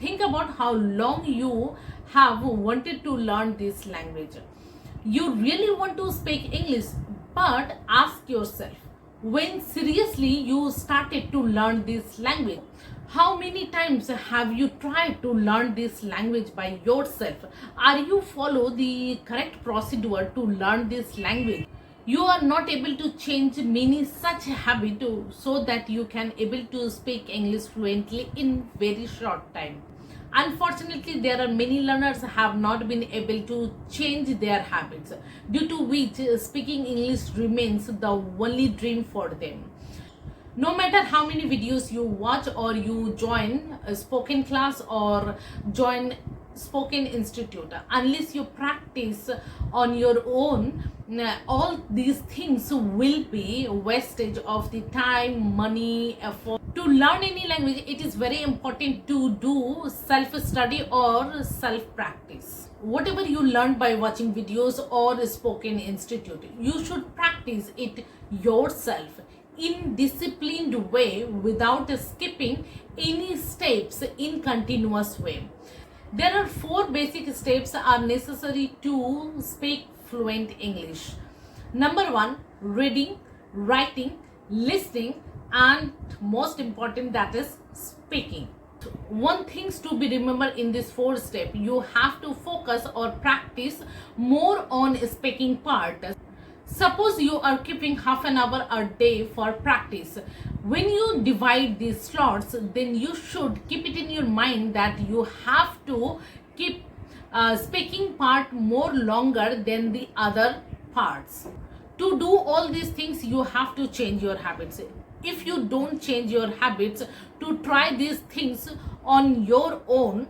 think about how long you have wanted to learn this language. You really want to speak English, but ask yourself, when seriously you started to learn this language? How many times have you tried to learn this language by yourself? Are you follow the correct procedure to learn this language? You are not able to change many such habit so that you can able to speak English fluently in very short time. Unfortunately, there are many learners have not been able to change their habits, due to which speaking English remains the only dream for them. No matter how many videos you watch or you join a spoken class or join spoken institute, unless you practice on your own, all these things will be wastage of the time, money, effort. To learn any language, it is very important to do self study or self practice. Whatever you learn by watching videos or spoken institute, you should practice it yourself in disciplined way without skipping any steps in continuous way. There are 4 basic steps are necessary to speak fluent English. Number 1, reading, writing, listening, and most important, that is speaking. One things to be remembered in this 4 step, you have to focus or practice more on speaking part. Suppose you are keeping half an hour a day for practice. When you divide these slots, then you should keep it in your mind that you have to keep speaking part more longer than the other parts. To do all these things, you have to change your habits. If you don't change your habits to try these things on your own,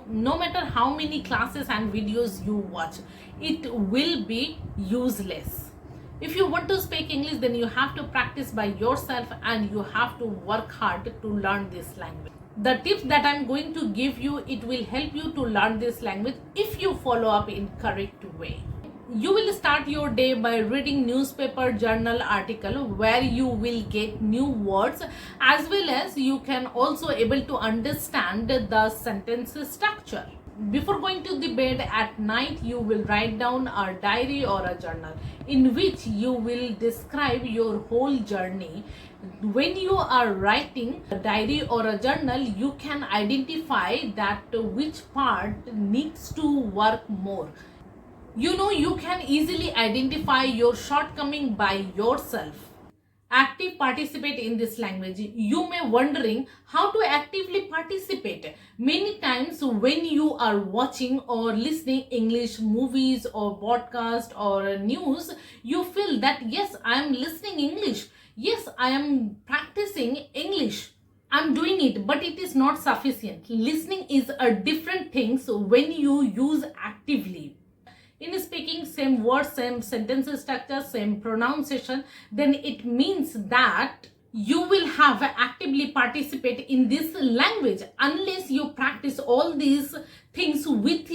no matter how many classes and videos you watch, it will be useless. If you want to speak English, then you have to practice by yourself and you have to work hard to learn this language. The tips that I'm going to give you, it will help you to learn this language if you follow up in correct way. You will start your day by reading newspaper, journal, article, where you will get new words, as well as you can also able to understand the sentence structure. Before going to the bed at night, you will write down a diary or a journal in which you will describe your whole journey. When you are writing a diary or a journal, you can identify that which part needs to work more. You can easily identify your shortcoming by yourself. Active participate in this language. You may wondering how to actively participate. Many times when you are watching or listening English movies or podcast or news, you feel that yes, I am listening English, yes, I am practicing English, I'm doing it, but it is not sufficient. Listening is a different thing. So when you use actively in speaking same words, same sentences structure, same pronunciation, then it means that you will have actively participate in this language. Unless you practice all these things with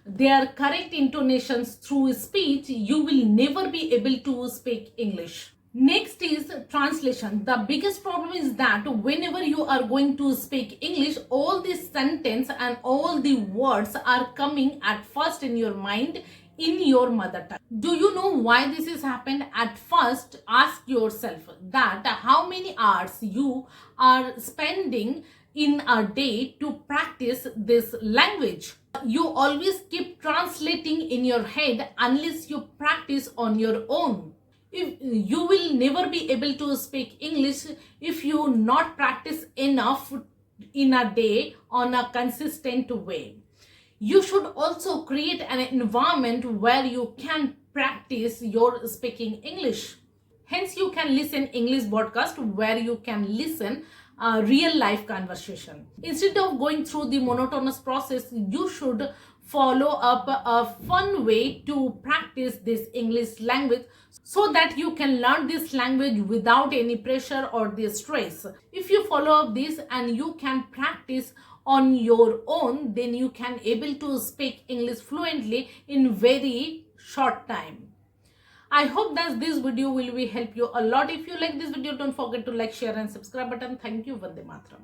their correct intonations through speech, you will never be able to speak English. Next is translation. The biggest problem is that whenever you are going to speak English, all this sentence and all the words are coming at first in your mind in your mother tongue. Do you know why this has happened? At first, ask yourself that how many hours you are spending in a day to practice this language. You always keep translating in your head unless you practice on your own. If you will never be able to speak English if you not practice enough in a day on a consistent way. You should also create an environment where you can practice your speaking English. Hence, you can listen English podcast where you can listen real life conversation. Instead of going through the monotonous process, you should follow up a fun way to practice this English language so that you can learn this language without any pressure or the stress. If you follow up this and you can practice on your own, then you can able to speak English fluently in very short time. I hope that this video will help you a lot. If you like this video, don't forget to like, share and subscribe button. Thank you. Vande Mataram.